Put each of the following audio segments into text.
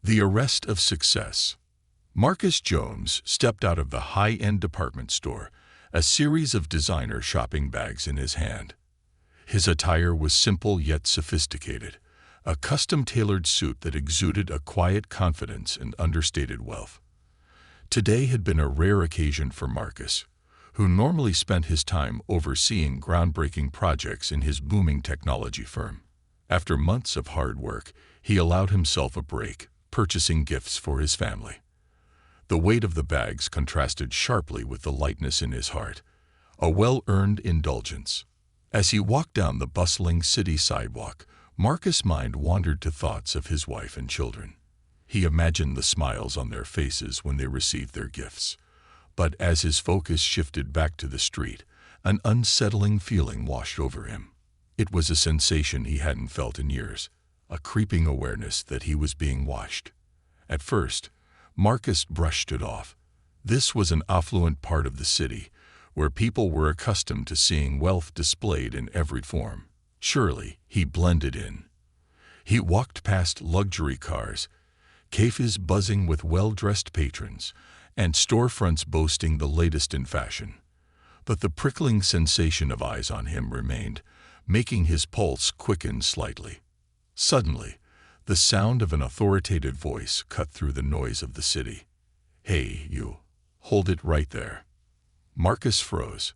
The arrest of success. Marcus Jones stepped out of the high-end department store, a series of designer shopping bags in his hand. His attire was simple yet sophisticated, a custom-tailored suit that exuded a quiet confidence and understated wealth. Today had been a rare occasion for Marcus, who normally spent his time overseeing groundbreaking projects in his booming technology firm. After months of hard work, he allowed himself a break, purchasing gifts for his family. The weight of the bags contrasted sharply with the lightness in his heart, a well-earned indulgence. As he walked down the bustling city sidewalk, Marcus' mind wandered to thoughts of his wife and children. He imagined the smiles on their faces when they received their gifts. But as his focus shifted back to the street, an unsettling feeling washed over him. It was a sensation he hadn't felt in years, a creeping awareness that he was being watched. At first, Marcus brushed it off. This was an affluent part of the city, where people were accustomed to seeing wealth displayed in every form. Surely, he blended in. He walked past luxury cars, cafes buzzing with well-dressed patrons, and storefronts boasting the latest in fashion. But the prickling sensation of eyes on him remained, making his pulse quicken slightly. Suddenly, the sound of an authoritative voice cut through the noise of the city. "Hey, you. Hold it right there." Marcus froze.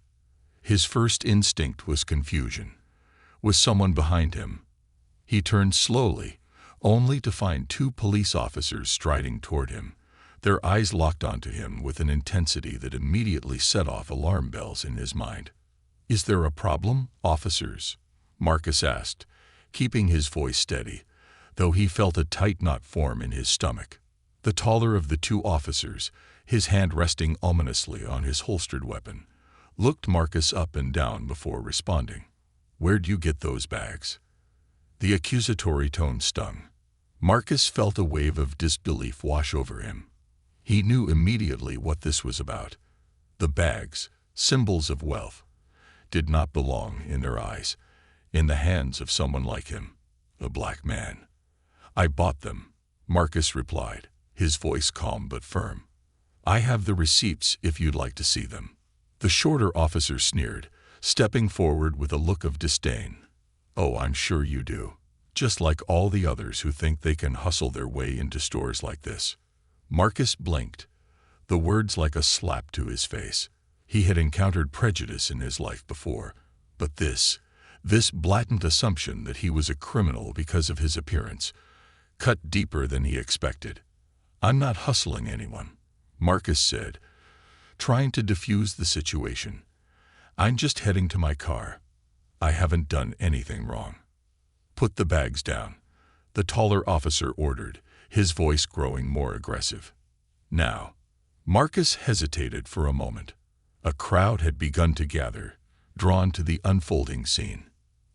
His first instinct was confusion. Was someone behind him? He turned slowly, only to find two police officers striding toward him, their eyes locked onto him with an intensity that immediately set off alarm bells in his mind. "Is there a problem, officers?" Marcus asked, keeping his voice steady, though he felt a tight knot form in his stomach. The taller of the two officers, his hand resting ominously on his holstered weapon, looked Marcus up and down before responding. "Where'd you get those bags?" The accusatory tone stung. Marcus felt a wave of disbelief wash over him. He knew immediately what this was about. The bags, symbols of wealth, did not belong, in their eyes, in the hands of someone like him, a black man. "I bought them," Marcus replied, his voice calm but firm. "I have the receipts if you'd like to see them." The shorter officer sneered, stepping forward with a look of disdain. "Oh, I'm sure you do. Just like all the others who think they can hustle their way into stores like this." Marcus blinked, the words like a slap to his face. He had encountered prejudice in his life before, but this blatant assumption that he was a criminal because of his appearance, cut deeper than he expected. "I'm not hustling anyone," Marcus said, trying to diffuse the situation. "I'm just heading to my car. I haven't done anything wrong." "Put the bags down," the taller officer ordered, his voice growing more aggressive. Now, Marcus hesitated for a moment. A crowd had begun to gather, drawn to the unfolding scene.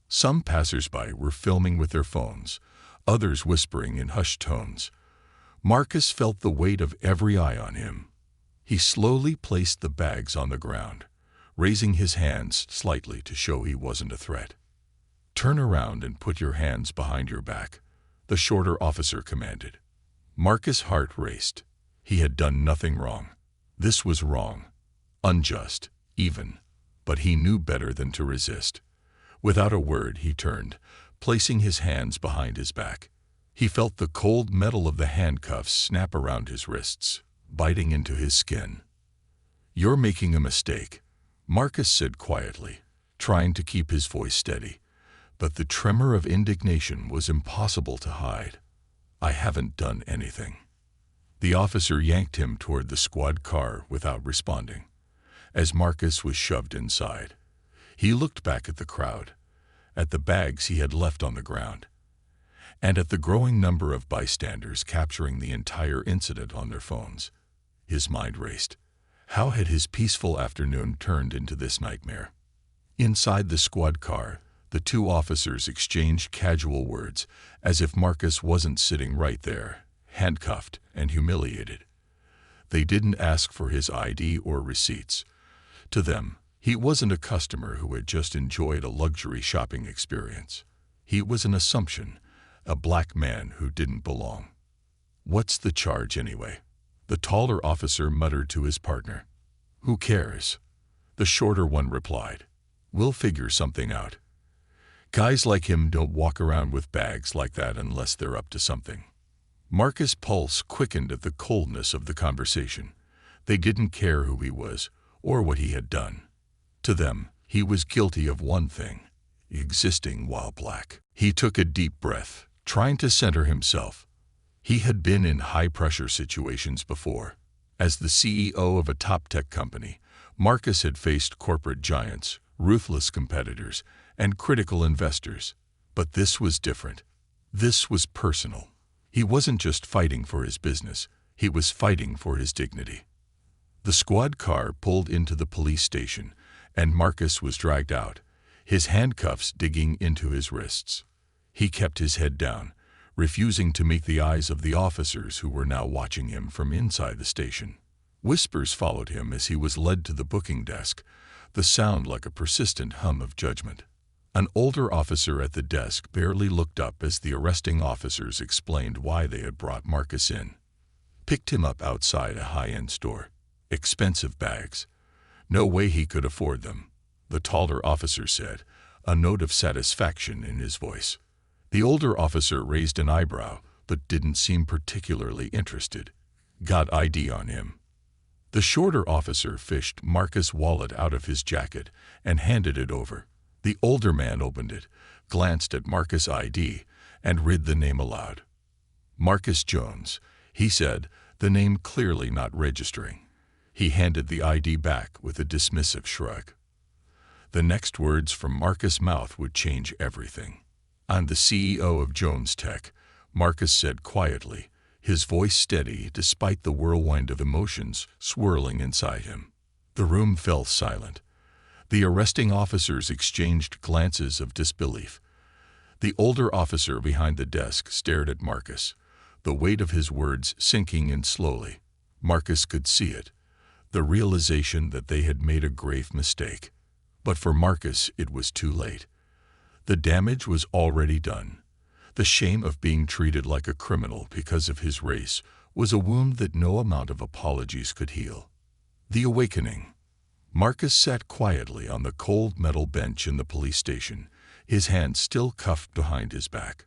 Some passers-by were filming with their phones, others whispering in hushed tones. Marcus felt the weight of every eye on him. He slowly placed the bags on the ground, raising his hands slightly to show he wasn't a threat. "Turn around and put your hands behind your back," the shorter officer commanded. Marcus' heart raced. He had done nothing wrong. This was wrong, unjust, even, but he knew better than to resist. Without a word, he turned, placing his hands behind his back. He felt the cold metal of the handcuffs snap around his wrists, biting into his skin. "You're making a mistake," Marcus said quietly, trying to keep his voice steady, but the tremor of indignation was impossible to hide. "I haven't done anything." The officer yanked him toward the squad car without responding. As Marcus was shoved inside, he looked back at the crowd, at the bags he had left on the ground, and at the growing number of bystanders capturing the entire incident on their phones. His mind raced. How had his peaceful afternoon turned into this nightmare? Inside the squad car, the two officers exchanged casual words, as if Marcus wasn't sitting right there, handcuffed and humiliated. They didn't ask for his ID or receipts. To them, he wasn't a customer who had just enjoyed a luxury shopping experience. He was an assumption, a black man who didn't belong. "What's the charge anyway?" The taller officer muttered to his partner. "Who cares?" The shorter one replied. "We'll figure something out. Guys like him don't walk around with bags like that unless they're up to something." Marcus' pulse quickened at the coldness of the conversation. They didn't care who he was or what he had done. To them, he was guilty of one thing: existing while black. He took a deep breath, trying to center himself. He had been in high-pressure situations before. As the CEO of a top tech company, Marcus had faced corporate giants, ruthless competitors, and critical investors. But this was different. This was personal. He wasn't just fighting for his business, he was fighting for his dignity. The squad car pulled into the police station, and Marcus was dragged out, his handcuffs digging into his wrists. He kept his head down, refusing to meet the eyes of the officers who were now watching him from inside the station. Whispers followed him as he was led to the booking desk, the sound like a persistent hum of judgment. An older officer at the desk barely looked up as the arresting officers explained why they had brought Marcus in. Picked him up outside a high-end store. Expensive bags. No way he could afford them, the taller officer said, a note of satisfaction in his voice. The older officer raised an eyebrow, but didn't seem particularly interested. "Got ID on him?" The shorter officer fished Marcus' wallet out of his jacket and handed it over. The older man opened it, glanced at Marcus' ID, and read the name aloud. "Marcus Jones," he said, the name clearly not registering. He handed the ID back with a dismissive shrug. The next words from Marcus' mouth would change everything. "I'm the CEO of Jones Tech," Marcus said quietly, his voice steady despite the whirlwind of emotions swirling inside him. The room fell silent. The arresting officers exchanged glances of disbelief. The older officer behind the desk stared at Marcus, the weight of his words sinking in slowly. Marcus could see it, the realization that they had made a grave mistake. But for Marcus, it was too late. The damage was already done. The shame of being treated like a criminal because of his race was a wound that no amount of apologies could heal. The awakening. Marcus sat quietly on the cold metal bench in the police station, his hands still cuffed behind his back.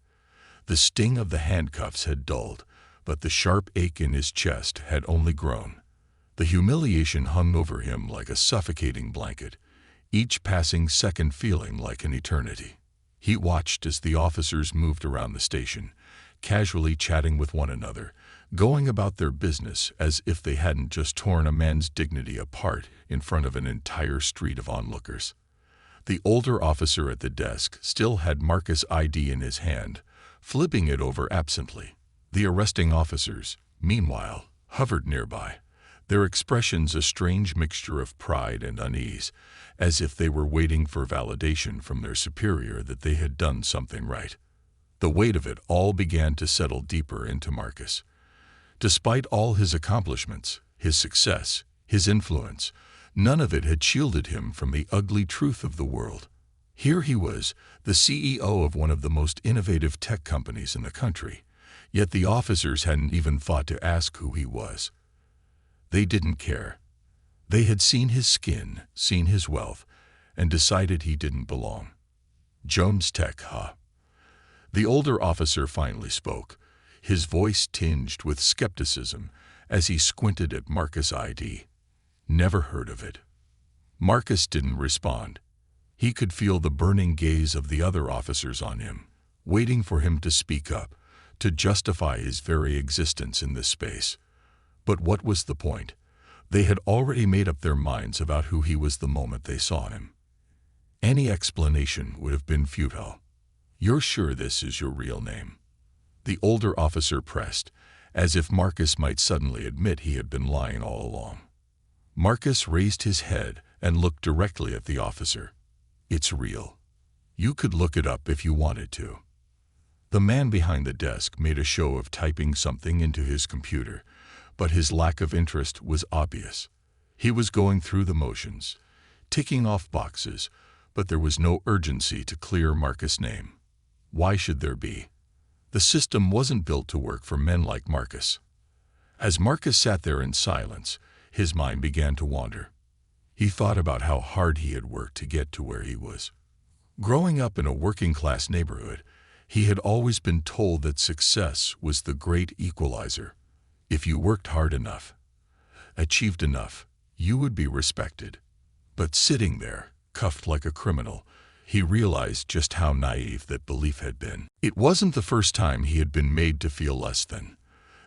The sting of the handcuffs had dulled, but the sharp ache in his chest had only grown. The humiliation hung over him like a suffocating blanket, each passing second feeling like an eternity. He watched as the officers moved around the station, casually chatting with one another, going about their business as if they hadn't just torn a man's dignity apart in front of an entire street of onlookers. The older officer at the desk still had Marcus' ID in his hand, flipping it over absently. The arresting officers, meanwhile, hovered nearby, their expressions a strange mixture of pride and unease, as if they were waiting for validation from their superior that they had done something right. The weight of it all began to settle deeper into Marcus. Despite all his accomplishments, his success, his influence, none of it had shielded him from the ugly truth of the world. Here he was, the CEO of one of the most innovative tech companies in the country, yet the officers hadn't even thought to ask who he was. They didn't care. They had seen his skin, seen his wealth, and decided he didn't belong. Jones Tech, huh? The older officer finally spoke, his voice tinged with skepticism as he squinted at Marcus' ID. "Never heard of it." Marcus didn't respond. He could feel the burning gaze of the other officers on him, waiting for him to speak up, to justify his very existence in this space. But what was the point? They had already made up their minds about who he was the moment they saw him. Any explanation would have been futile. "You're sure this is your real name?" The older officer pressed, as if Marcus might suddenly admit he had been lying all along. Marcus raised his head and looked directly at the officer. "It's real. You could look it up if you wanted to." The man behind the desk made a show of typing something into his computer, but his lack of interest was obvious. He was going through the motions, ticking off boxes, but there was no urgency to clear Marcus' name. Why should there be? The system wasn't built to work for men like Marcus. As Marcus sat there in silence, his mind began to wander. He thought about how hard he had worked to get to where he was. Growing up in a working-class neighborhood, he had always been told that success was the great equalizer. If you worked hard enough, achieved enough, you would be respected. But sitting there, cuffed like a criminal, he realized just how naive that belief had been. It wasn't the first time he had been made to feel less than.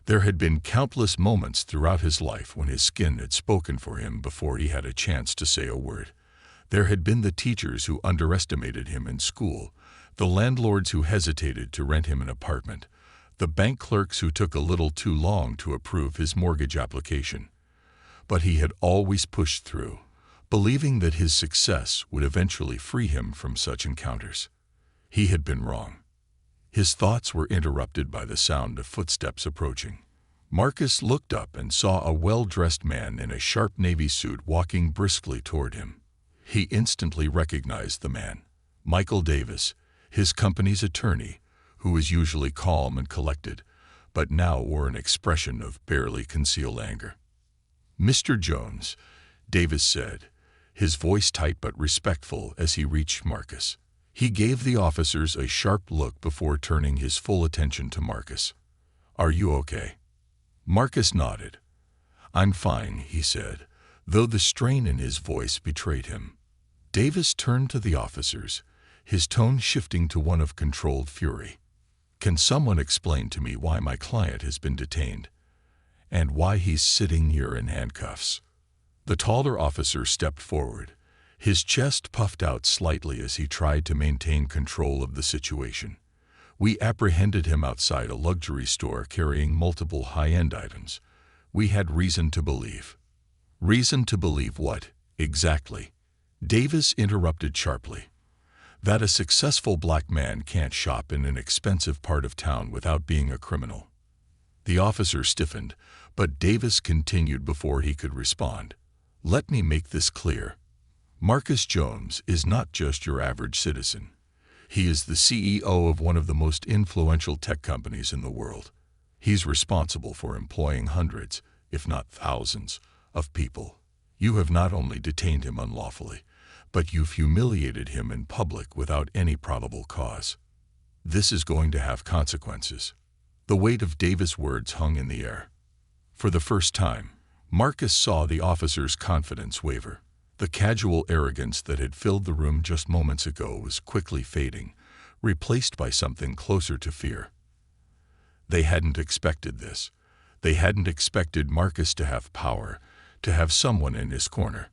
There had been countless moments throughout his life when his skin had spoken for him before he had a chance to say a word. There had been the teachers who underestimated him in school, the landlords who hesitated to rent him an apartment, the bank clerks who took a little too long to approve his mortgage application. But he had always pushed through, believing that his success would eventually free him from such encounters. He had been wrong. His thoughts were interrupted by the sound of footsteps approaching. Marcus looked up and saw a well-dressed man in a sharp navy suit walking briskly toward him. He instantly recognized the man, Michael Davis, his company's attorney, who was usually calm and collected, but now wore an expression of barely concealed anger. "Mr. Jones," Davis said, his voice tight but respectful as he reached Marcus. He gave the officers a sharp look before turning his full attention to Marcus. "Are you okay?" Marcus nodded. "I'm fine," he said, though the strain in his voice betrayed him. Davis turned to the officers, his tone shifting to one of controlled fury. "Can someone explain to me why my client has been detained? And why he's sitting here in handcuffs?" The taller officer stepped forward, his chest puffed out slightly as he tried to maintain control of the situation. "We apprehended him outside a luxury store carrying multiple high-end items. We had reason to believe." "Reason to believe what, exactly?" Davis interrupted sharply. "That a successful black man can't shop in an expensive part of town without being a criminal." The officer stiffened, but Davis continued before he could respond. "Let me make this clear. Marcus Jones is not just your average citizen. He is the CEO of one of the most influential tech companies in the world. He's responsible for employing hundreds, if not thousands, of people. You have not only detained him unlawfully, but you've humiliated him in public without any probable cause. This is going to have consequences." The weight of Davis' words hung in the air. For the first time, Marcus saw the officer's confidence waver. The casual arrogance that had filled the room just moments ago was quickly fading, replaced by something closer to fear. They hadn't expected this. They hadn't expected Marcus to have power, to have someone in his corner.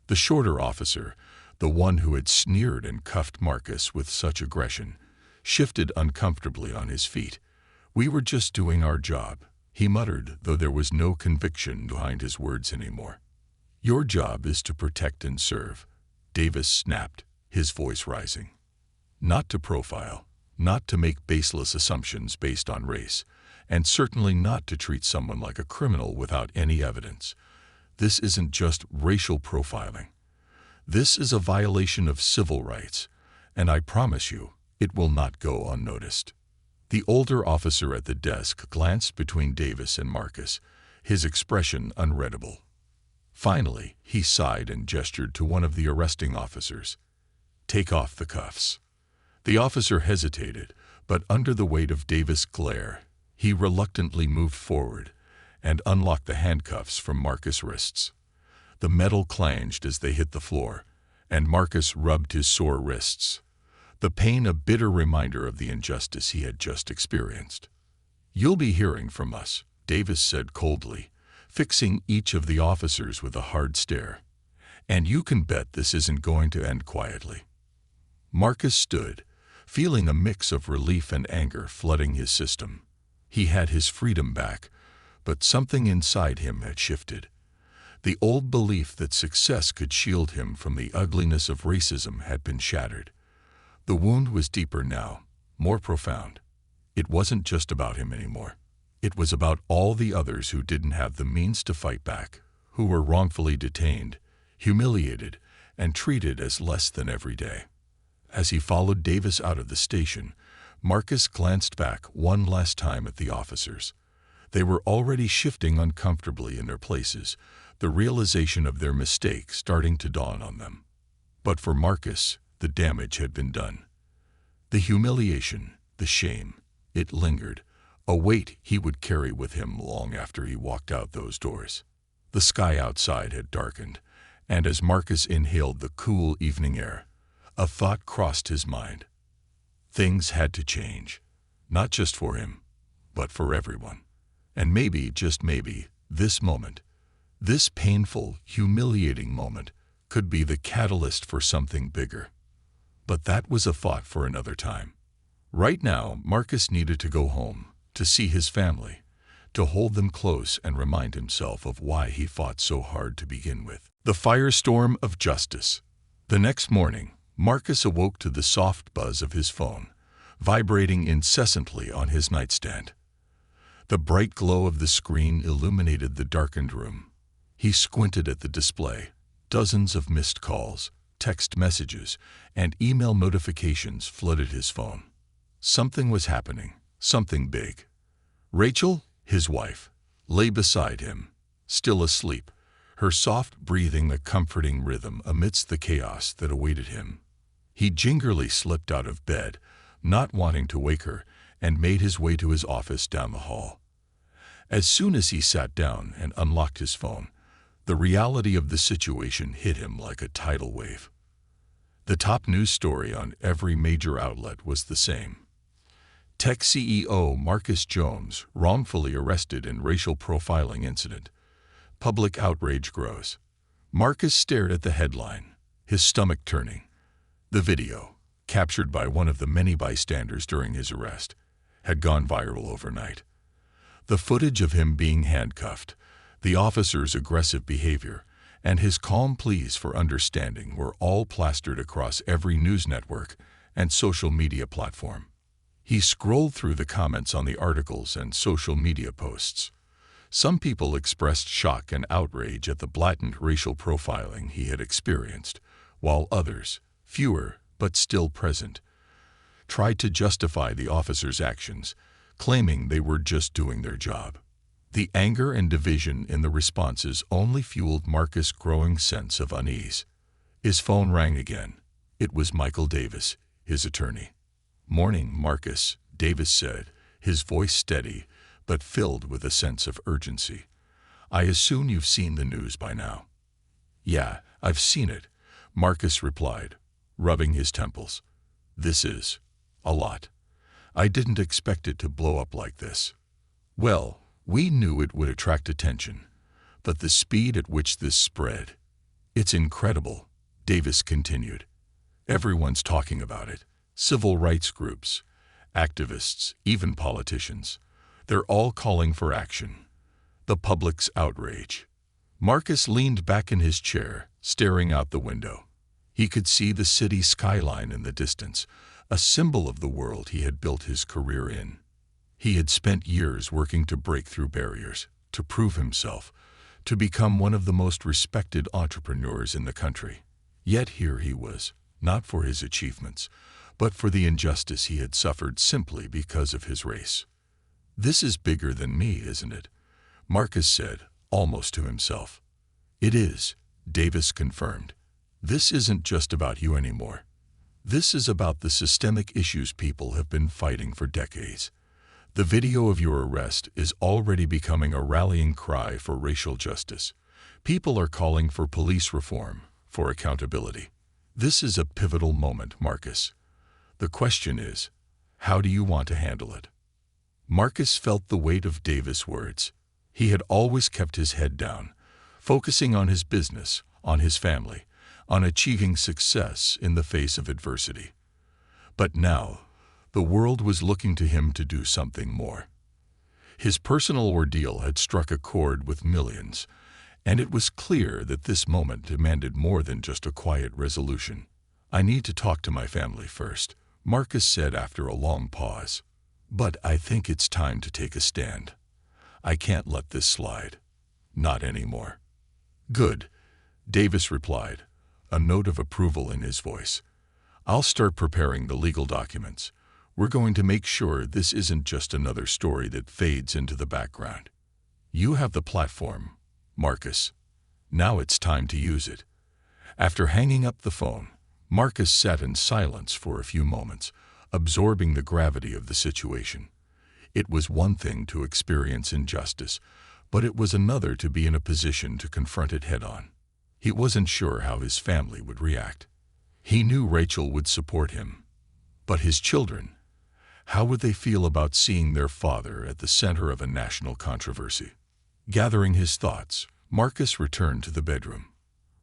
The shorter officer, the one who had sneered and cuffed Marcus with such aggression, shifted uncomfortably on his feet. "We were just doing our job," he muttered, though there was no conviction behind his words anymore. "Your job is to protect and serve," Davis snapped, his voice rising. "Not to profile, not to make baseless assumptions based on race, and certainly not to treat someone like a criminal without any evidence. This isn't just racial profiling. This is a violation of civil rights, and I promise you, it will not go unnoticed." The older officer at the desk glanced between Davis and Marcus, his expression unreadable. Finally, he sighed and gestured to one of the arresting officers. "Take off the cuffs." The officer hesitated, but under the weight of Davis' glare, he reluctantly moved forward and unlocked the handcuffs from Marcus' wrists. The metal clanged as they hit the floor, and Marcus rubbed his sore wrists, the pain a bitter reminder of the injustice he had just experienced. "You'll be hearing from us," Davis said coldly, fixing each of the officers with a hard stare. "And you can bet this isn't going to end quietly." Marcus stood, feeling a mix of relief and anger flooding his system. He had his freedom back, but something inside him had shifted. The old belief that success could shield him from the ugliness of racism had been shattered. The wound was deeper now, more profound. It wasn't just about him anymore. It was about all the others who didn't have the means to fight back, who were wrongfully detained, humiliated, and treated as less than every day. As he followed Davis out of the station, Marcus glanced back one last time at the officers. They were already shifting uncomfortably in their places, the realization of their mistake starting to dawn on them. But for Marcus, the damage had been done. The humiliation, the shame, it lingered, a weight he would carry with him long after he walked out those doors. The sky outside had darkened, and as Marcus inhaled the cool evening air, a thought crossed his mind. Things had to change, not just for him, but for everyone. And maybe, just maybe, this moment, this painful, humiliating moment, could be the catalyst for something bigger. But that was a thought for another time. Right now, Marcus needed to go home, to see his family, to hold them close and remind himself of why he fought so hard to begin with. The firestorm of justice. The next morning, Marcus awoke to the soft buzz of his phone, vibrating incessantly on his nightstand. The bright glow of the screen illuminated the darkened room. He squinted at the display. Dozens of missed calls, text messages, and email notifications flooded his phone. Something was happening, something big. Rachel, his wife, lay beside him, still asleep, her soft breathing a comforting rhythm amidst the chaos that awaited him. He gingerly slipped out of bed, not wanting to wake her, and made his way to his office down the hall. As soon as he sat down and unlocked his phone, the reality of the situation hit him like a tidal wave. The top news story on every major outlet was the same. Tech CEO Marcus Jones wrongfully arrested in racial profiling incident. Public outrage grows. Marcus stared at the headline, his stomach turning. The video, captured by one of the many bystanders during his arrest, had gone viral overnight. The footage of him being handcuffed, the officer's aggressive behavior, and his calm pleas for understanding were all plastered across every news network and social media platform. He scrolled through the comments on the articles and social media posts. Some people expressed shock and outrage at the blatant racial profiling he had experienced, while others, fewer but still present, tried to justify the officer's actions, claiming they were just doing their job. The anger and division in the responses only fueled Marcus' growing sense of unease. His phone rang again. It was Michael Davis, his attorney. "Morning, Marcus," Davis said, his voice steady, but filled with a sense of urgency. "I assume you've seen the news by now." "Yeah, I've seen it," Marcus replied, rubbing his temples. "This is a lot. I didn't expect it to blow up like this." "Well, we knew it would attract attention, but the speed at which this spread, it's incredible," Davis continued. "Everyone's talking about it. Civil rights groups, activists, even politicians. They're all calling for action. The public's outrage." Marcus leaned back in his chair, staring out the window. He could see the city skyline in the distance, a symbol of the world he had built his career in. He had spent years working to break through barriers, to prove himself, to become one of the most respected entrepreneurs in the country. Yet here he was, not for his achievements, but for the injustice he had suffered simply because of his race. "This is bigger than me, isn't it?" Marcus said, almost to himself. "It is," Davis confirmed. "This isn't just about you anymore. This is about the systemic issues people have been fighting for decades. The video of your arrest is already becoming a rallying cry for racial justice. People are calling for police reform, for accountability. This is a pivotal moment, Marcus. The question is, how do you want to handle it?" Marcus felt the weight of Davis' words. He had always kept his head down, focusing on his business, on his family, on achieving success in the face of adversity. But now, the world was looking to him to do something more. His personal ordeal had struck a chord with millions, and it was clear that this moment demanded more than just a quiet resolution. "I need to talk to my family first," Marcus said after a long pause. "But I think it's time to take a stand. I can't let this slide. Not anymore." "Good," Davis replied, a note of approval in his voice. "I'll start preparing the legal documents. We're going to make sure this isn't just another story that fades into the background. You have the platform, Marcus. Now it's time to use it." After hanging up the phone, Marcus sat in silence for a few moments, absorbing the gravity of the situation. It was one thing to experience injustice, but it was another to be in a position to confront it head-on. He wasn't sure how his family would react. He knew Rachel would support him. But his children, how would they feel about seeing their father at the center of a national controversy? Gathering his thoughts, Marcus returned to the bedroom.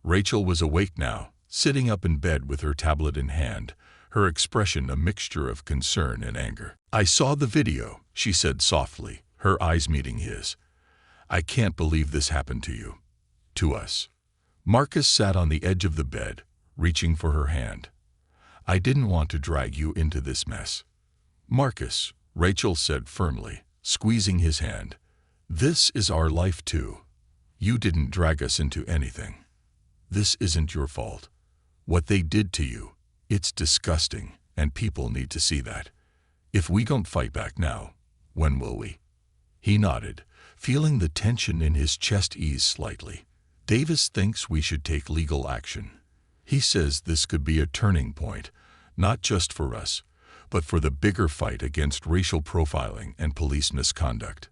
Rachel was awake now, sitting up in bed with her tablet in hand, her expression a mixture of concern and anger. "I saw the video," she said softly, her eyes meeting his. "I can't believe this happened to you. To us." Marcus sat on the edge of the bed, reaching for her hand. "I didn't want to drag you into this mess." "Marcus," Rachel said firmly, squeezing his hand, "this is our life too. You didn't drag us into anything. This isn't your fault. What they did to you, it's disgusting, and people need to see that. If we don't fight back now, when will we?" He nodded, feeling the tension in his chest ease slightly. "Davis thinks we should take legal action. He says this could be a turning point, not just for us, but for the bigger fight against racial profiling and police misconduct."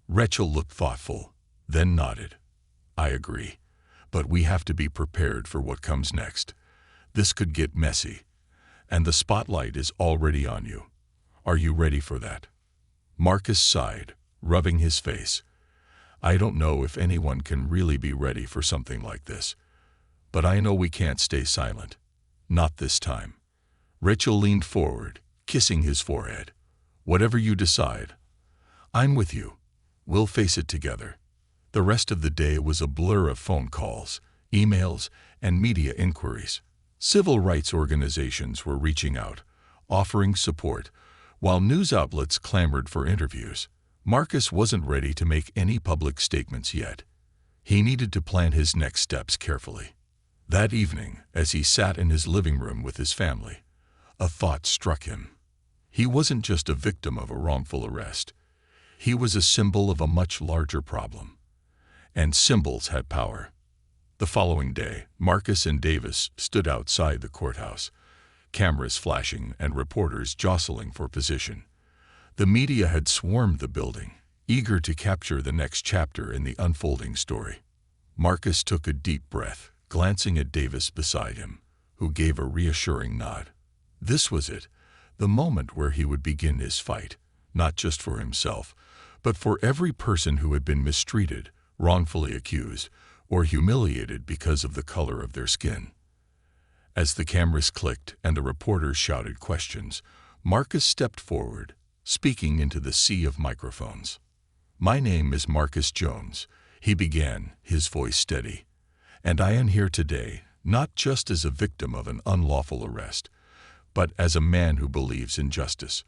Rachel looked thoughtful, then nodded. "I agree, but we have to be prepared for what comes next. This could get messy, and the spotlight is already on you. Are you ready for that?" Marcus sighed, rubbing his face. "I don't know if anyone can really be ready for something like this, but I know we can't stay silent. Not this time." Rachel leaned forward, kissing his forehead. "Whatever you decide, I'm with you. We'll face it together." The rest of the day was a blur of phone calls, emails, and media inquiries. Civil rights organizations were reaching out, offering support, while news outlets clamored for interviews. Marcus wasn't ready to make any public statements yet. He needed to plan his next steps carefully. That evening, as he sat in his living room with his family, a thought struck him. He wasn't just a victim of a wrongful arrest. He was a symbol of a much larger problem. And symbols had power. The following day, Marcus and Davis stood outside the courthouse, cameras flashing and reporters jostling for position. The media had swarmed the building, eager to capture the next chapter in the unfolding story. Marcus took a deep breath, glancing at Davis beside him, who gave a reassuring nod. This was it, the moment where he would begin his fight, not just for himself, but for every person who had been mistreated, wrongfully accused, or humiliated because of the color of their skin. As the cameras clicked and the reporters shouted questions, Marcus stepped forward, speaking into the sea of microphones. "My name is Marcus Jones," he began, his voice steady, "and I am here today not just as a victim of an unlawful arrest, but as a man who believes in justice.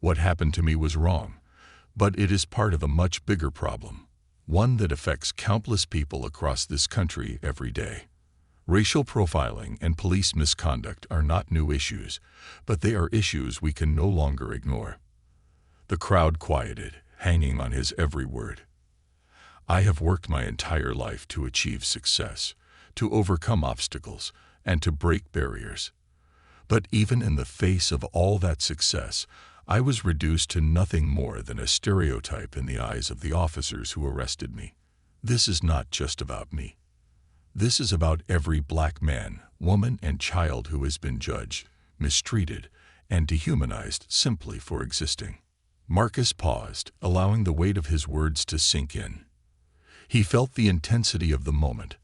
What happened to me was wrong, but it is part of a much bigger problem, one that affects countless people across this country every day. Racial profiling and police misconduct are not new issues, but they are issues we can no longer ignore." The crowd quieted, hanging on his every word. "I have worked my entire life to achieve success, to overcome obstacles, and to break barriers. But even in the face of all that success, I was reduced to nothing more than a stereotype in the eyes of the officers who arrested me. This is not just about me. This is about every black man, woman, and child who has been judged, mistreated, and dehumanized simply for existing." Marcus paused, allowing the weight of his words to sink in. He felt the intensity of the moment,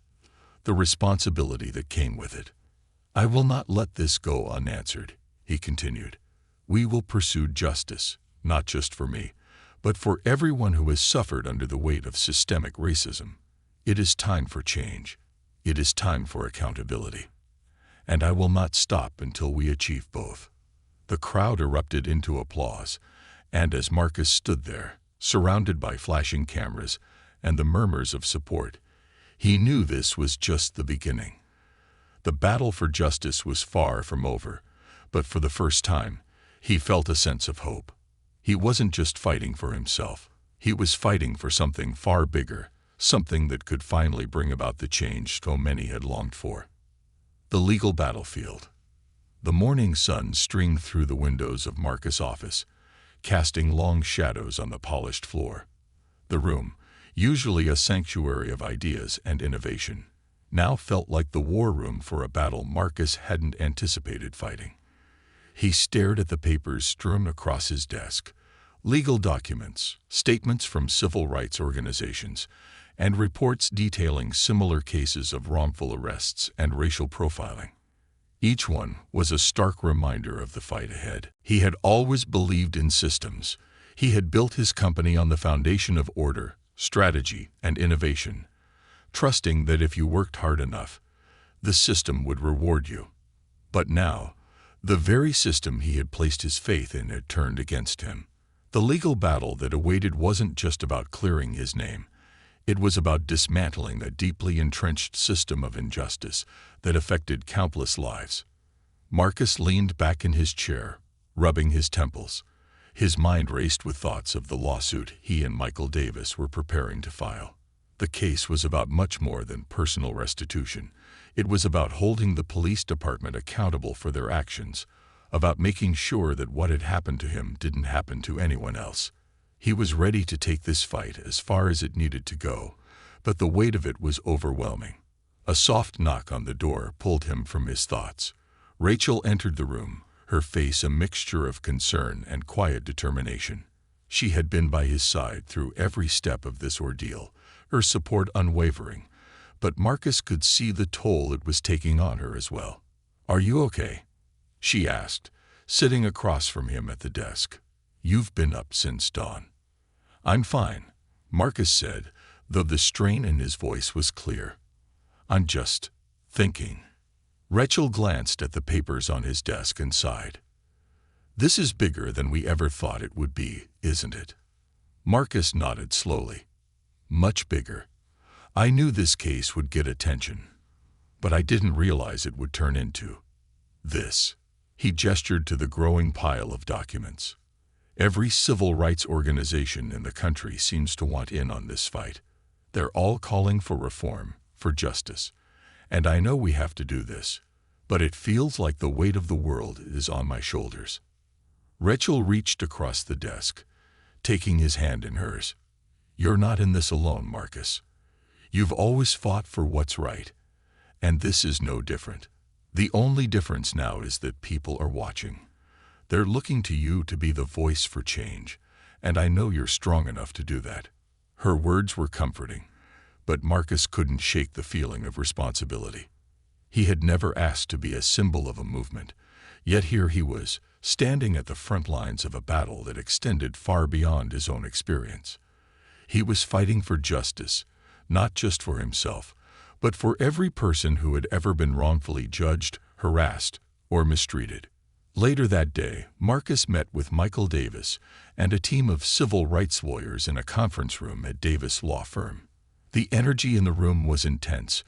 the responsibility that came with it. "I will not let this go unanswered," he continued. "We will pursue justice, not just for me, but for everyone who has suffered under the weight of systemic racism. It is time for change. It is time for accountability. And I will not stop until we achieve both." The crowd erupted into applause, and as Marcus stood there, surrounded by flashing cameras and the murmurs of support, he knew this was just the beginning. The battle for justice was far from over, but for the first time, He felt a sense of hope. He wasn't just fighting for himself. He was fighting for something far bigger, something that could finally bring about the change so many had longed for. The legal battlefield. The morning sun streamed through the windows of Marcus' office, casting long shadows on the polished floor. The room, usually a sanctuary of ideas and innovation, now felt like the war room for a battle Marcus hadn't anticipated fighting. He stared at the papers strewn across his desk, legal documents, statements from civil rights organizations, and reports detailing similar cases of wrongful arrests and racial profiling. Each one was a stark reminder of the fight ahead. He had always believed in systems. He had built his company on the foundation of order, strategy, and innovation, trusting that if you worked hard enough, the system would reward you. But now, the very system he had placed his faith in had turned against him. The legal battle that awaited wasn't just about clearing his name. It was about dismantling a deeply entrenched system of injustice that affected countless lives. Marcus leaned back in his chair, rubbing his temples. His mind raced with thoughts of the lawsuit he and Michael Davis were preparing to file. The case was about much more than personal restitution. It was about holding the police department accountable for their actions, about making sure that what had happened to him didn't happen to anyone else. He was ready to take this fight as far as it needed to go, but the weight of it was overwhelming. A soft knock on the door pulled him from his thoughts. Rachel entered the room, her face a mixture of concern and quiet determination. She had been by his side through every step of this ordeal, her support unwavering, but Marcus could see the toll it was taking on her as well. "Are you okay?" she asked, sitting across from him at the desk. "You've been up since dawn." "I'm fine," Marcus said, though the strain in his voice was clear. "I'm just thinking." Rachel glanced at the papers on his desk and sighed. "This is bigger than we ever thought it would be, isn't it?" Marcus nodded slowly. "Much bigger. I knew this case would get attention, but I didn't realize it would turn into this." He gestured to the growing pile of documents. "Every civil rights organization in the country seems to want in on this fight. They're all calling for reform, for justice. And I know we have to do this, but it feels like the weight of the world is on my shoulders." Rachel reached across the desk, taking his hand in hers. "You're not in this alone, Marcus. You've always fought for what's right, and this is no different. The only difference now is that people are watching. They're looking to you to be the voice for change, and I know you're strong enough to do that." Her words were comforting, but Marcus couldn't shake the feeling of responsibility. He had never asked to be a symbol of a movement, yet here he was, standing at the front lines of a battle that extended far beyond his own experience. He was fighting for justice, not just for himself, but for every person who had ever been wrongfully judged, harassed, or mistreated. Later that day, Marcus met with Michael Davis and a team of civil rights lawyers in a conference room at Davis Law Firm. The energy in the room was intense,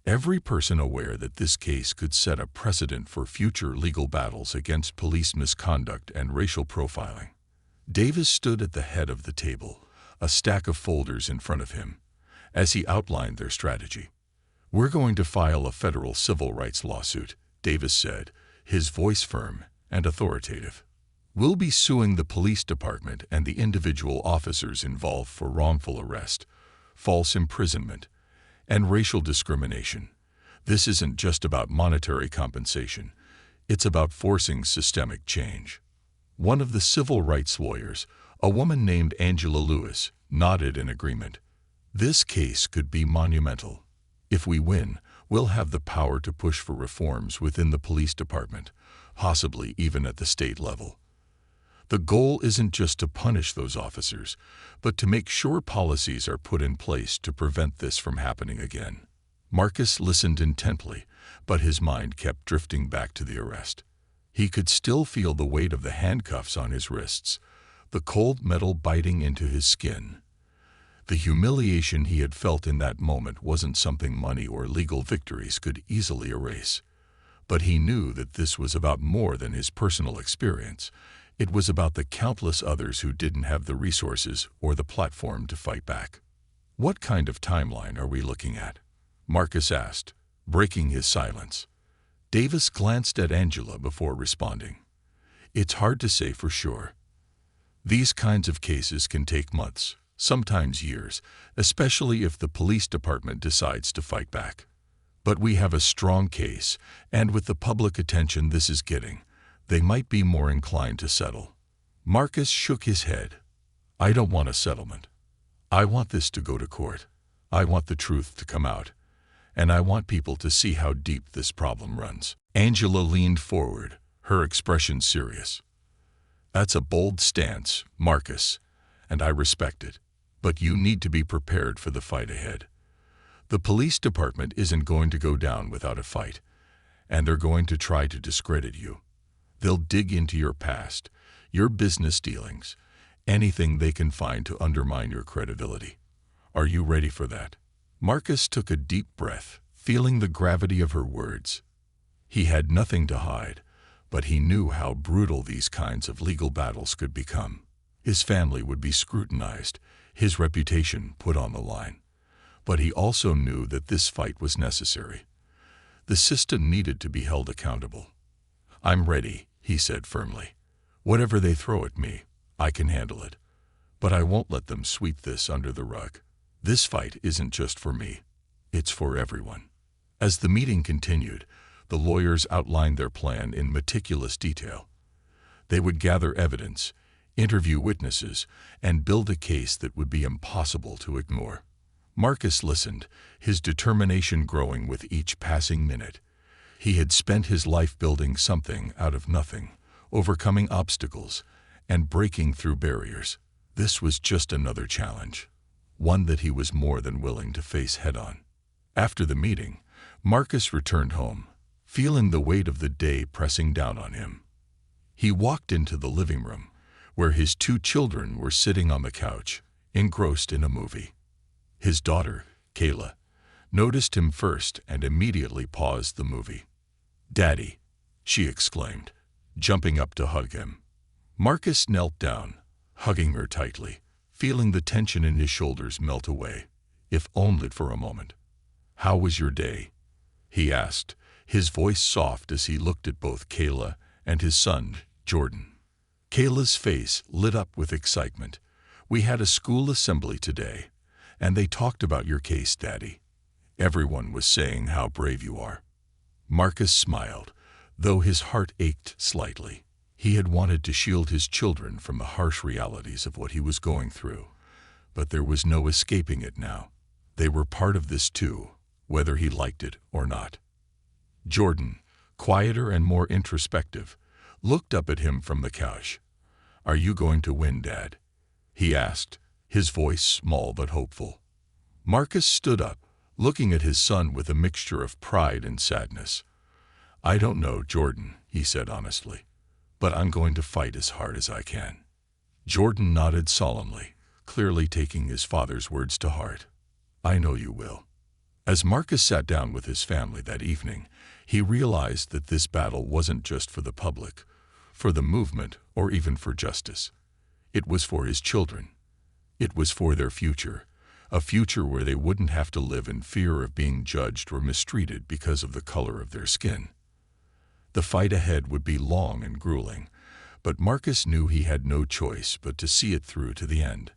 every person aware that this case could set a precedent for future legal battles against police misconduct and racial profiling. Davis stood at the head of the table, a stack of folders in front of him, as he outlined their strategy. "We're going to file a federal civil rights lawsuit," Davis said, his voice firm and authoritative. "We'll be suing the police department and the individual officers involved for wrongful arrest, false imprisonment, and racial discrimination. This isn't just about monetary compensation. It's about forcing systemic change." One of the civil rights lawyers, a woman named Angela Lewis, nodded in agreement. "This case could be monumental. If we win, we'll have the power to push for reforms within the police department, possibly even at the state level. The goal isn't just to punish those officers, but to make sure policies are put in place to prevent this from happening again." Marcus listened intently, but his mind kept drifting back to the arrest. He could still feel the weight of the handcuffs on his wrists, the cold metal biting into his skin. The humiliation he had felt in that moment wasn't something money or legal victories could easily erase. But he knew that this was about more than his personal experience. It was about the countless others who didn't have the resources or the platform to fight back. "What kind of timeline are we looking at?" Marcus asked, breaking his silence. Davis glanced at Angela before responding. "It's hard to say for sure. These kinds of cases can take months, sometimes years, especially if the police department decides to fight back. But we have a strong case, and with the public attention this is getting, they might be more inclined to settle." Marcus shook his head. "I don't want a settlement. I want this to go to court. I want the truth to come out. And I want people to see how deep this problem runs." Angela leaned forward, her expression serious. "That's a bold stance, Marcus, and I respect it. But you need to be prepared for the fight ahead. The police department isn't going to go down without a fight, and they're going to try to discredit you. They'll dig into your past, your business dealings, anything they can find to undermine your credibility. Are you ready for that?" Marcus took a deep breath, feeling the gravity of her words. He had nothing to hide, but he knew how brutal these kinds of legal battles could become. His family would be scrutinized, his reputation put on the line. But he also knew that this fight was necessary. The system needed to be held accountable. "I'm ready," he said firmly. "Whatever they throw at me, I can handle it. But I won't let them sweep this under the rug. This fight isn't just for me. It's for everyone." As the meeting continued, the lawyers outlined their plan in meticulous detail. They would gather evidence, interview witnesses, and build a case that would be impossible to ignore. Marcus listened, his determination growing with each passing minute. He had spent his life building something out of nothing, overcoming obstacles, and breaking through barriers. This was just another challenge, one that he was more than willing to face head-on. After the meeting, Marcus returned home, feeling the weight of the day pressing down on him. He walked into the living room, where his 2 children were sitting on the couch, engrossed in a movie. His daughter, Kayla, noticed him first and immediately paused the movie. "Daddy," she exclaimed, jumping up to hug him. Marcus knelt down, hugging her tightly, feeling the tension in his shoulders melt away, if only for a moment. "How was your day?" he asked, his voice soft as he looked at both Kayla and his son, Jordan. Kayla's face lit up with excitement. "We had a school assembly today, and they talked about your case, Daddy. Everyone was saying how brave you are." Marcus smiled, though his heart ached slightly. He had wanted to shield his children from the harsh realities of what he was going through, but there was no escaping it now. They were part of this too, whether he liked it or not. Jordan, quieter and more introspective, looked up at him from the couch. "Are you going to win, Dad?" he asked, his voice small but hopeful. Marcus stood up, looking at his son with a mixture of pride and sadness. "I don't know, Jordan," he said honestly, "but I'm going to fight as hard as I can." Jordan nodded solemnly, clearly taking his father's words to heart. "I know you will." As Marcus sat down with his family that evening, he realized that this battle wasn't just for the public, for the movement, or even for justice. It was for his children. It was for their future, a future where they wouldn't have to live in fear of being judged or mistreated because of the color of their skin. The fight ahead would be long and grueling, but Marcus knew he had no choice but to see it through to the end.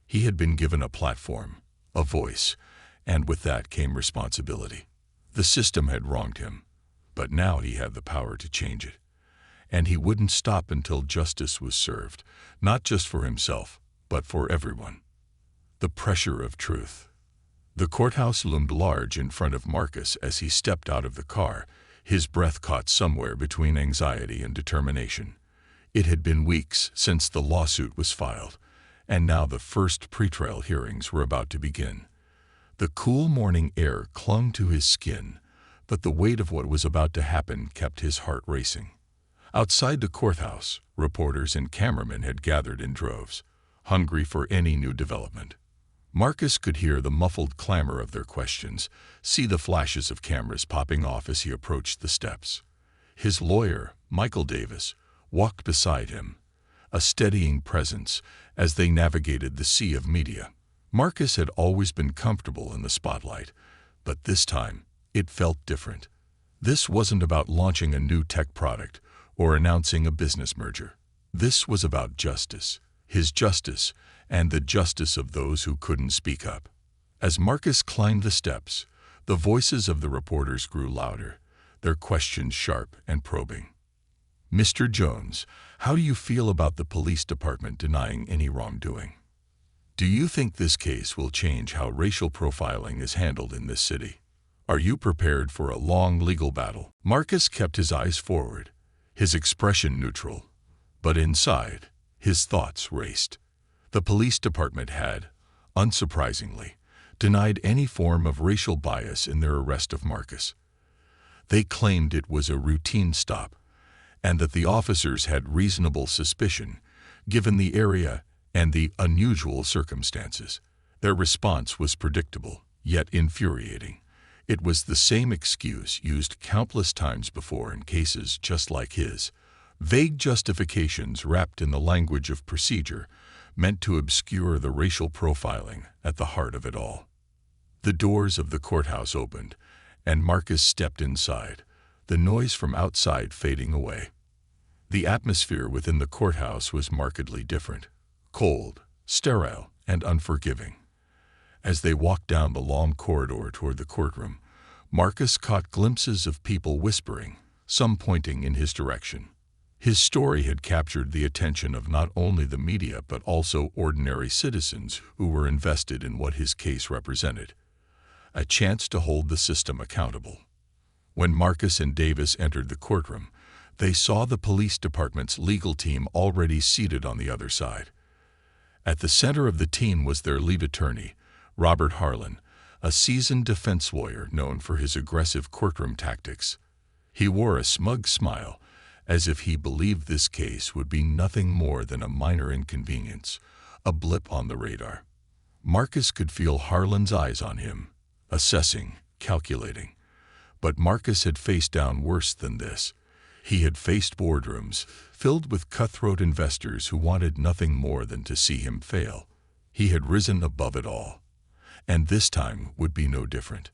He had been given a platform, a voice, and with that came responsibility. The system had wronged him, but now he had the power to change it. And he wouldn't stop until justice was served, not just for himself, but for everyone. The pressure of truth. The courthouse loomed large in front of Marcus as he stepped out of the car, his breath caught somewhere between anxiety and determination. It had been weeks since the lawsuit was filed, and now the first pretrial hearings were about to begin. The cool morning air clung to his skin, but the weight of what was about to happen kept his heart racing. Outside the courthouse, reporters and cameramen had gathered in droves, hungry for any new development. Marcus could hear the muffled clamor of their questions, see the flashes of cameras popping off as he approached the steps. His lawyer, Michael Davis, walked beside him, a steadying presence as they navigated the sea of media. Marcus had always been comfortable in the spotlight, but this time it felt different. This wasn't about launching a new tech product or announcing a business merger. This was about justice, his justice, and the justice of those who couldn't speak up. As Marcus climbed the steps, the voices of the reporters grew louder, their questions sharp and probing. "Mr. Jones, how do you feel about the police department denying any wrongdoing? Do you think this case will change how racial profiling is handled in this city? Are you prepared for a long legal battle?" Marcus kept his eyes forward, his expression neutral, but inside, his thoughts raced. The police department had, unsurprisingly, denied any form of racial bias in their arrest of Marcus. They claimed it was a routine stop, and that the officers had reasonable suspicion, given the area and the unusual circumstances. Their response was predictable, yet infuriating. It was the same excuse used countless times before in cases just like his. Vague justifications wrapped in the language of procedure, meant to obscure the racial profiling at the heart of it all. The doors of the courthouse opened, and Marcus stepped inside, the noise from outside fading away. The atmosphere within the courthouse was markedly different, cold, sterile, and unforgiving. As they walked down the long corridor toward the courtroom, Marcus caught glimpses of people whispering, some pointing in his direction. His story had captured the attention of not only the media but also ordinary citizens who were invested in what his case represented. A chance to hold the system accountable. When Marcus and Davis entered the courtroom, they saw the police department's legal team already seated on the other side. At the center of the team was their lead attorney, Robert Harlan, a seasoned defense lawyer known for his aggressive courtroom tactics. He wore a smug smile, as if he believed this case would be nothing more than a minor inconvenience, a blip on the radar. Marcus could feel Harlan's eyes on him, assessing, calculating. But Marcus had faced down worse than this. He had faced boardrooms filled with cutthroat investors who wanted nothing more than to see him fail. He had risen above it all, and this time would be no different.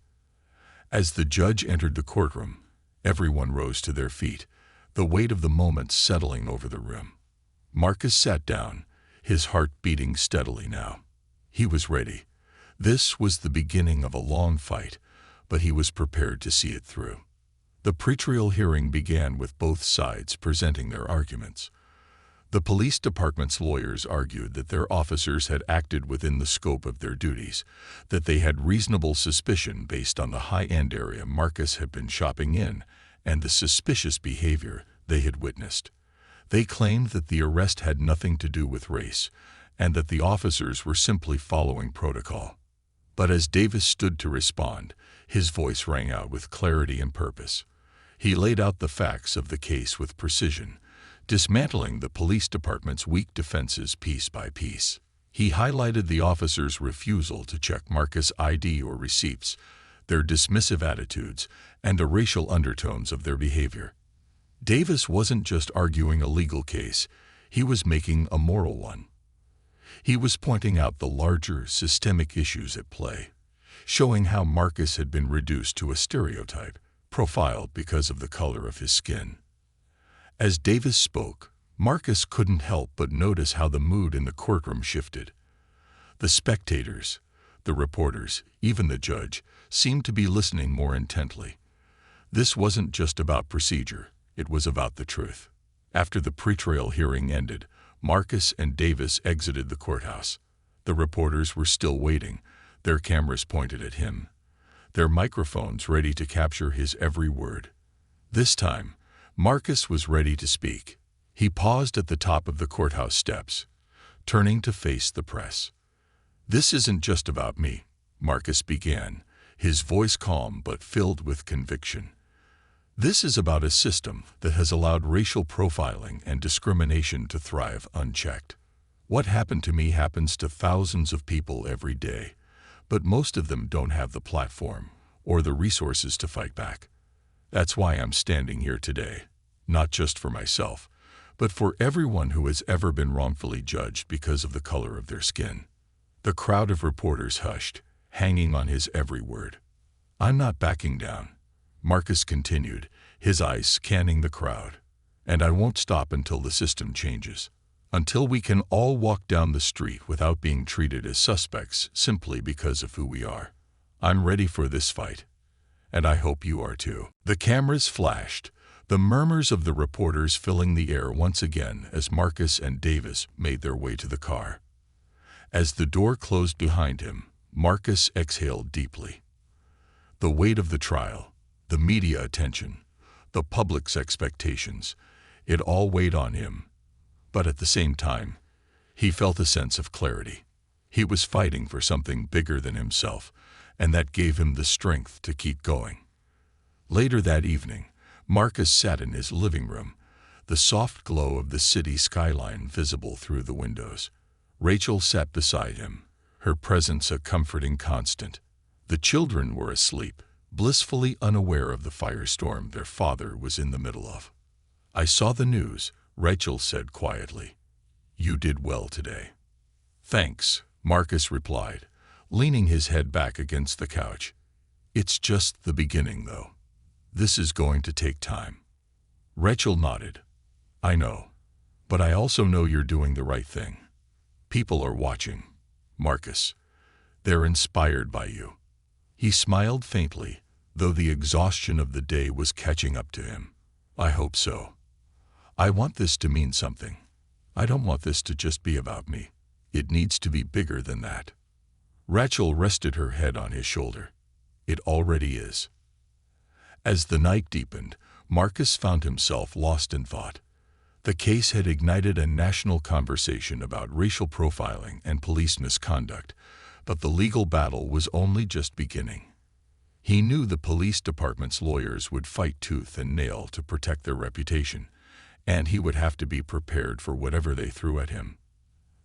As the judge entered the courtroom, everyone rose to their feet, the weight of the moment settling over the room. Marcus sat down, his heart beating steadily now. He was ready. This was the beginning of a long fight, but he was prepared to see it through. The pretrial hearing began with both sides presenting their arguments. The police department's lawyers argued that their officers had acted within the scope of their duties, that they had reasonable suspicion based on the high-end area Marcus had been shopping in and the suspicious behavior they had witnessed. They claimed that the arrest had nothing to do with race and that the officers were simply following protocol. But as Davis stood to respond, his voice rang out with clarity and purpose. He laid out the facts of the case with precision, dismantling the police department's weak defenses piece by piece. He highlighted the officers' refusal to check Marcus' ID or receipts, their dismissive attitudes, and the racial undertones of their behavior. Davis wasn't just arguing a legal case, he was making a moral one. He was pointing out the larger, systemic issues at play, showing how Marcus had been reduced to a stereotype, profiled because of the color of his skin. As Davis spoke, Marcus couldn't help but notice how the mood in the courtroom shifted. The spectators, the reporters, even the judge, seemed to be listening more intently. This wasn't just about procedure, it was about the truth. After the pretrial hearing ended, Marcus and Davis exited the courthouse. The reporters were still waiting, their cameras pointed at him, their microphones ready to capture his every word. This time, Marcus was ready to speak. He paused at the top of the courthouse steps, turning to face the press. "This isn't just about me," Marcus began, his voice calm but filled with conviction. "This is about a system that has allowed racial profiling and discrimination to thrive unchecked. What happened to me happens to thousands of people every day, but most of them don't have the platform or the resources to fight back. That's why I'm standing here today, not just for myself, but for everyone who has ever been wrongfully judged because of the color of their skin. The crowd of reporters hushed, hanging on his every word. "I'm not backing down," Marcus continued, his eyes scanning the crowd. "And I won't stop until the system changes. Until we can all walk down the street without being treated as suspects simply because of who we are. I'm ready for this fight. And I hope you are too." The cameras flashed, the murmurs of the reporters filling the air once again as Marcus and Davis made their way to the car. As the door closed behind him, Marcus exhaled deeply. The weight of the trial, the media attention, the public's expectations, it all weighed on him. But at the same time, he felt a sense of clarity. He was fighting for something bigger than himself, and that gave him the strength to keep going. Later that evening, Marcus sat in his living room, the soft glow of the city skyline visible through the windows. Rachel sat beside him, her presence a comforting constant. The children were asleep, blissfully unaware of the firestorm their father was in the middle of. "I saw the news," Rachel said quietly. "You did well today." "Thanks," Marcus replied, leaning his head back against the couch. "It's just the beginning, though. This is going to take time." Rachel nodded. "I know. But I also know you're doing the right thing. People are watching, Marcus. They're inspired by you." He smiled faintly, though the exhaustion of the day was catching up to him. "I hope so. I want this to mean something. I don't want this to just be about me. It needs to be bigger than that." Rachel rested her head on his shoulder. "It already is." As the night deepened, Marcus found himself lost in thought. The case had ignited a national conversation about racial profiling and police misconduct, but the legal battle was only just beginning. He knew the police department's lawyers would fight tooth and nail to protect their reputation, and he would have to be prepared for whatever they threw at him.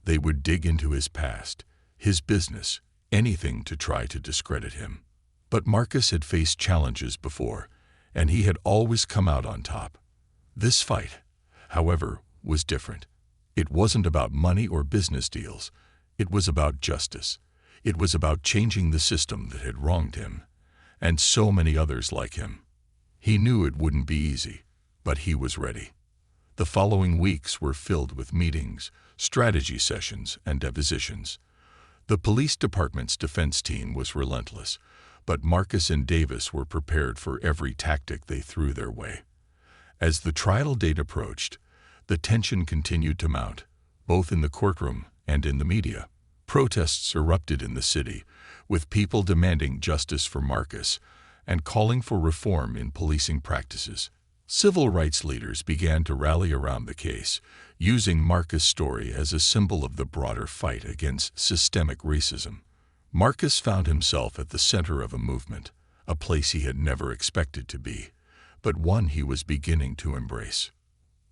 They would dig into his past, his business, anything to try to discredit him. But Marcus had faced challenges before, and he had always come out on top. This fight, however, was different. It wasn't about money or business deals. It was about justice. It was about changing the system that had wronged him, and so many others like him. He knew it wouldn't be easy, but he was ready. The following weeks were filled with meetings, strategy sessions, and depositions. The police department's defense team was relentless, but Marcus and Davis were prepared for every tactic they threw their way. As the trial date approached, the tension continued to mount, both in the courtroom and in the media. Protests erupted in the city, with people demanding justice for Marcus and calling for reform in policing practices. Civil rights leaders began to rally around the case, using Marcus' story as a symbol of the broader fight against systemic racism. Marcus found himself at the center of a movement, a place he had never expected to be, but one he was beginning to embrace.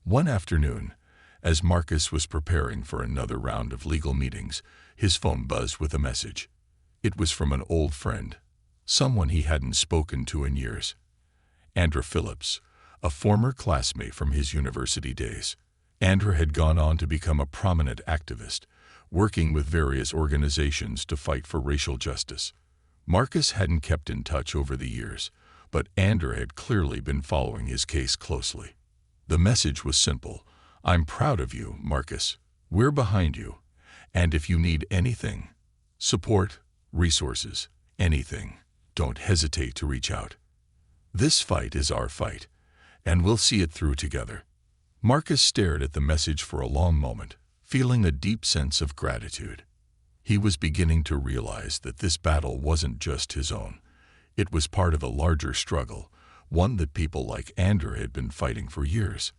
One afternoon, as Marcus was preparing for another round of legal meetings, his phone buzzed with a message. It was from an old friend, someone he hadn't spoken to in years. Andrew Phillips, a former classmate from his university days. Andrew had gone on to become a prominent activist, working with various organizations to fight for racial justice. Marcus hadn't kept in touch over the years, but Andrew had clearly been following his case closely. The message was simple. "I'm proud of you, Marcus. We're behind you. And if you need anything, support, resources, anything, don't hesitate to reach out. This fight is our fight, and we'll see it through together." Marcus stared at the message for a long moment, feeling a deep sense of gratitude. He was beginning to realize that this battle wasn't just his own. It was part of a larger struggle, one that people like Andrew had been fighting for years.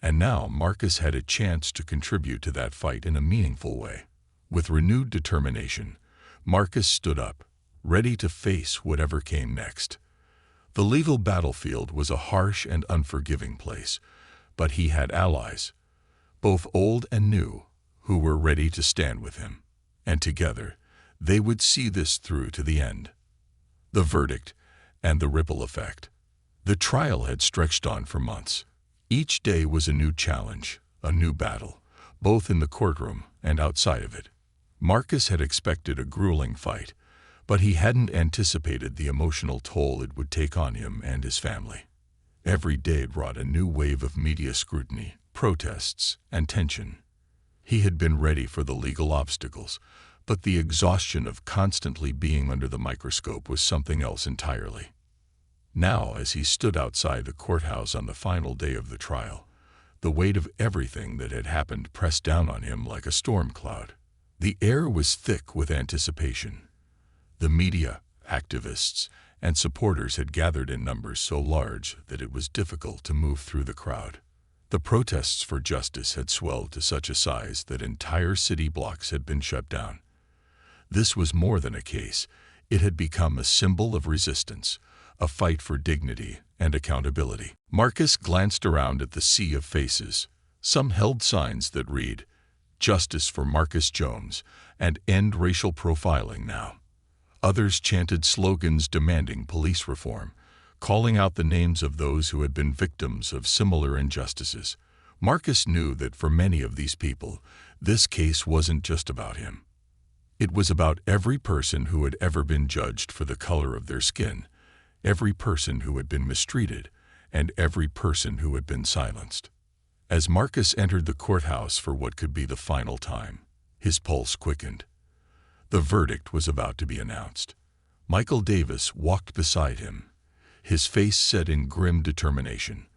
And now Marcus had a chance to contribute to that fight in a meaningful way. With renewed determination, Marcus stood up, ready to face whatever came next. The legal battlefield was a harsh and unforgiving place, but he had allies, both old and new, who were ready to stand with him. And together, they would see this through to the end. The verdict and the ripple effect. The trial had stretched on for months. Each day was a new challenge, a new battle, both in the courtroom and outside of it. Marcus had expected a grueling fight, but he hadn't anticipated the emotional toll it would take on him and his family. Every day brought a new wave of media scrutiny, protests, and tension. He had been ready for the legal obstacles, but the exhaustion of constantly being under the microscope was something else entirely. Now, as he stood outside the courthouse on the final day of the trial, the weight of everything that had happened pressed down on him like a storm cloud. The air was thick with anticipation. The media, activists, and supporters had gathered in numbers so large that it was difficult to move through the crowd. The protests for justice had swelled to such a size that entire city blocks had been shut down. This was more than a case. It had become a symbol of resistance, a fight for dignity and accountability. Marcus glanced around at the sea of faces. Some held signs that read, "Justice for Marcus Jones," and "End racial profiling now." Others chanted slogans demanding police reform, calling out the names of those who had been victims of similar injustices. Marcus knew that for many of these people, this case wasn't just about him. It was about every person who had ever been judged for the color of their skin, every person who had been mistreated, and every person who had been silenced. As Marcus entered the courthouse for what could be the final time, his pulse quickened. The verdict was about to be announced. Michael Davis walked beside him, his face set in grim determination.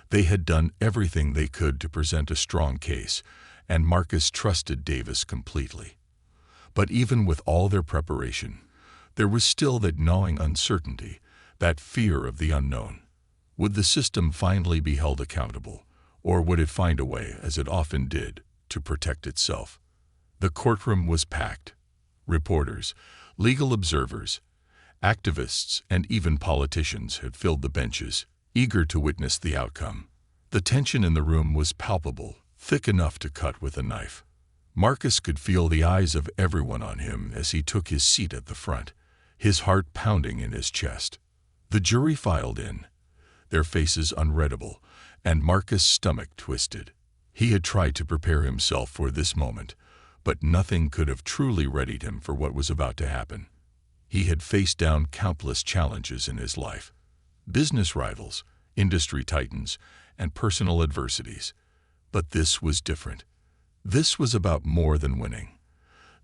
They had done everything they could to present a strong case, and Marcus trusted Davis completely. But even with all their preparation, there was still that gnawing uncertainty, that fear of the unknown. Would the system finally be held accountable, or would it find a way, as it often did, to protect itself? The courtroom was packed. Reporters, legal observers, activists, and even politicians had filled the benches, eager to witness the outcome. The tension in the room was palpable, thick enough to cut with a knife. Marcus could feel the eyes of everyone on him as he took his seat at the front, his heart pounding in his chest. The jury filed in, their faces unreadable, and Marcus' stomach twisted. He had tried to prepare himself for this moment, but nothing could have truly readied him for what was about to happen. He had faced down countless challenges in his life: business rivals, industry titans, and personal adversities. But this was different. This was about more than winning.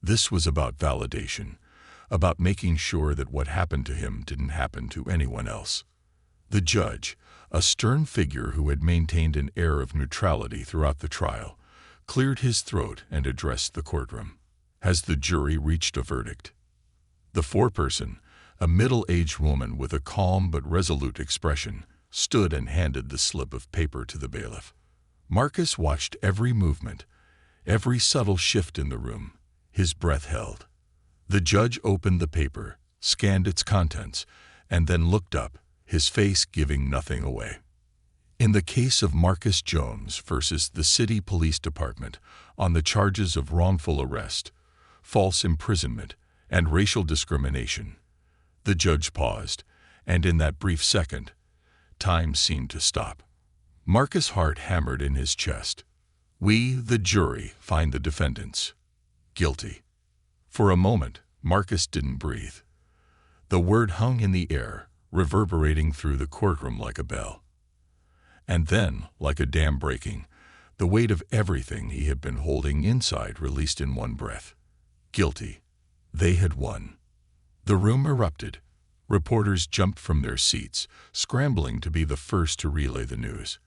This was about validation, about making sure that what happened to him didn't happen to anyone else. The judge, a stern figure who had maintained an air of neutrality throughout the trial, cleared his throat and addressed the courtroom. Has the jury reached a verdict? The foreperson, a middle-aged woman with a calm but resolute expression, stood and handed the slip of paper to the bailiff. Marcus watched every movement, every subtle shift in the room, his breath held. The judge opened the paper, scanned its contents, and then looked up, his face giving nothing away. In the case of Marcus Jones versus the City Police Department on the charges of wrongful arrest, false imprisonment, and racial discrimination, the judge paused, and in that brief second, time seemed to stop. Marcus' heart hammered in his chest. We, the jury, find the defendants guilty. For a moment, Marcus didn't breathe. The word hung in the air, reverberating through the courtroom like a bell. And then, like a dam breaking, the weight of everything he had been holding inside released in one breath. Guilty. They had won. The room erupted. Reporters jumped from their seats, scrambling to be the first to relay the news.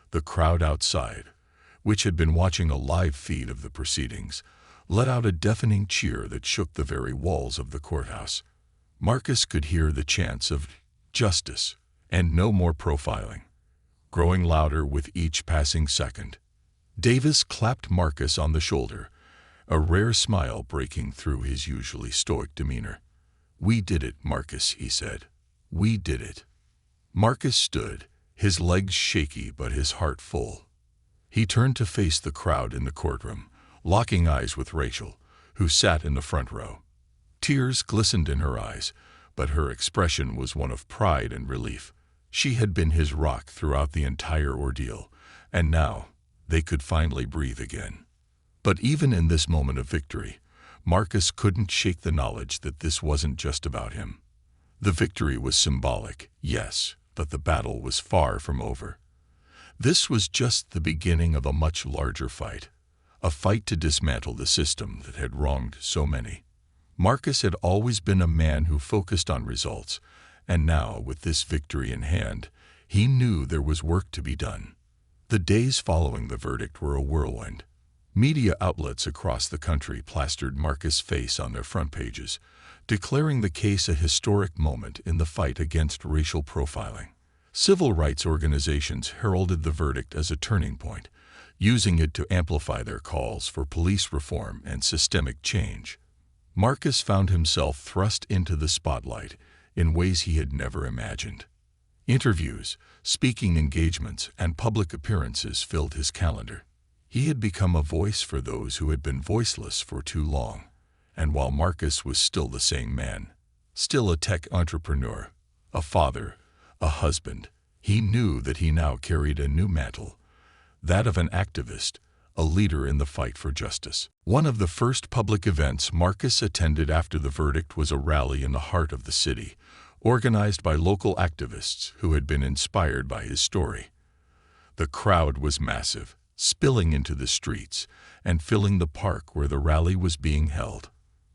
The crowd outside, which had been watching a live feed of the proceedings, let out a deafening cheer that shook the very walls of the courthouse. Marcus could hear the chants of "justice" and "no more profiling," growing louder with each passing second. Davis clapped Marcus on the shoulder, a rare smile breaking through his usually stoic demeanor. "We did it, Marcus," he said. "We did it." Marcus stood, his legs shaky but his heart full. He turned to face the crowd in the courtroom, locking eyes with Rachel, who sat in the front row. Tears glistened in her eyes, but her expression was one of pride and relief. She had been his rock throughout the entire ordeal, And now, they could finally breathe again. But even in this moment of victory, Marcus couldn't shake the knowledge that this wasn't just about him. The victory was symbolic, yes, but the battle was far from over. This was just the beginning of a much larger fight, a fight to dismantle the system that had wronged so many. Marcus had always been a man who focused on results, and now, with this victory in hand, he knew there was work to be done. The days following the verdict were a whirlwind. Media outlets across the country plastered Marcus' face on their front pages, declaring the case a historic moment in the fight against racial profiling. Civil rights organizations heralded the verdict as a turning point, using it to amplify their calls for police reform and systemic change. Marcus found himself thrust into the spotlight in ways he had never imagined. Interviews, speaking engagements, and public appearances filled his calendar. He had become a voice for those who had been voiceless for too long. And while Marcus was still the same man, still a tech entrepreneur, a father, a husband, he knew that he now carried a new mantle, that of an activist, a leader in the fight for justice. One of the first public events Marcus attended after the verdict was a rally in the heart of the city, organized by local activists who had been inspired by his story. The crowd was massive, spilling into the streets and filling the park where the rally was being held.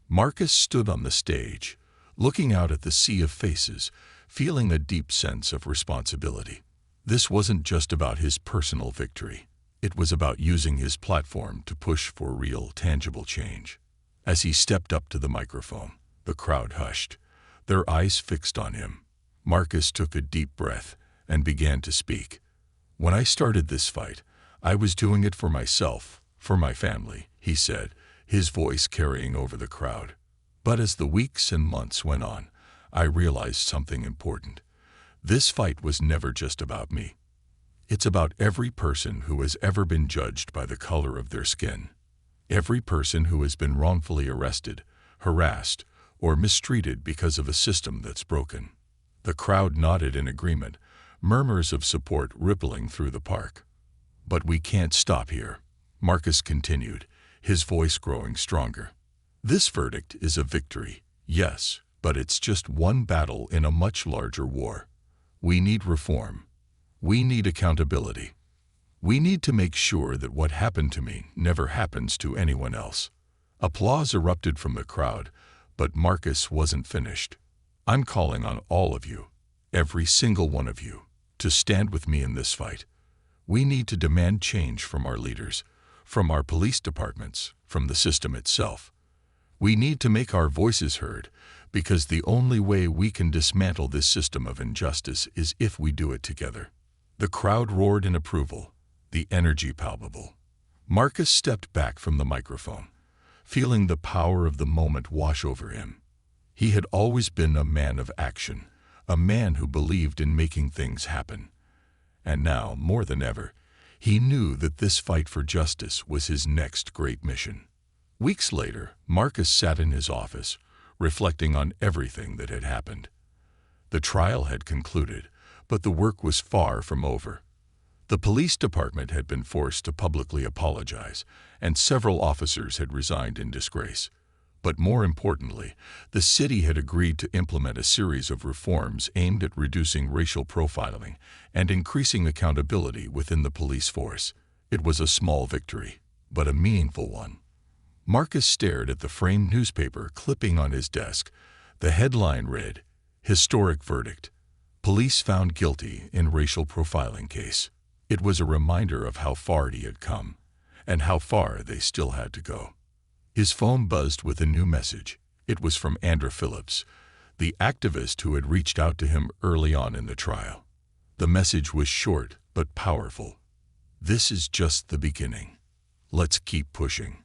Marcus stood on the stage, looking out at the sea of faces, feeling a deep sense of responsibility. This wasn't just about his personal victory. It was about using his platform to push for real, tangible change. As he stepped up to the microphone, the crowd hushed, their eyes fixed on him. Marcus took a deep breath and began to speak. "When I started this fight, I was doing it for myself, for my family," he said, his voice carrying over the crowd. "But as the weeks and months went on, I realized something important. This fight was never just about me. It's about every person who has ever been judged by the color of their skin. Every person who has been wrongfully arrested, harassed, or mistreated because of a system that's broken." The crowd nodded in agreement, murmurs of support rippling through the park. "But we can't stop here," Marcus continued, his voice growing stronger. "This verdict is a victory, yes, but it's just one battle in a much larger war. We need reform. We need accountability. We need to make sure that what happened to me never happens to anyone else." Applause erupted from the crowd, but Marcus wasn't finished. "I'm calling on all of you, every single one of you, to stand with me in this fight. We need to demand change from our leaders, from our police departments, from the system itself. We need to make our voices heard, because the only way we can dismantle this system of injustice is if we do it together." The crowd roared in approval, the energy palpable. Marcus stepped back from the microphone, feeling the power of the moment wash over him. He had always been a man of action, a man who believed in making things happen. And now, more than ever, he knew that this fight for justice was his next great mission. Weeks later, Marcus sat in his office, reflecting on everything that had happened. The trial had concluded, but the work was far from over. The police department had been forced to publicly apologize, and several officers had resigned in disgrace. But more importantly, the city had agreed to implement a series of reforms aimed at reducing racial profiling and increasing accountability within the police force. It was a small victory, but a meaningful one. Marcus stared at the framed newspaper clipping on his desk. The headline read, "Historic Verdict. Police found guilty in racial profiling case." It was a reminder of how far he had come, and how far they still had to go. His phone buzzed with a new message. It was from Andrew Phillips, the activist who had reached out to him early on in the trial. The message was short but powerful. "This is just the beginning. Let's keep pushing."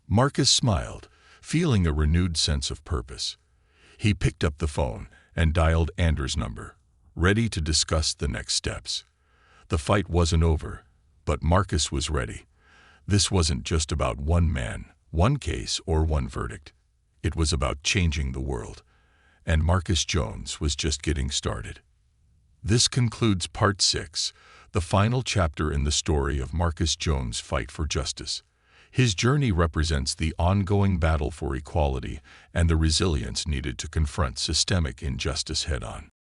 Marcus smiled, feeling a renewed sense of purpose. He picked up the phone and dialed Andrew's number, ready to discuss the next steps. The fight wasn't over, but Marcus was ready. This wasn't just about one man, one case, or one verdict. It was about changing the world, and Marcus Jones was just getting started. This concludes Part 6, the final chapter in the story of Marcus Jones' fight for justice. His journey represents the ongoing battle for equality and the resilience needed to confront systemic injustice head-on.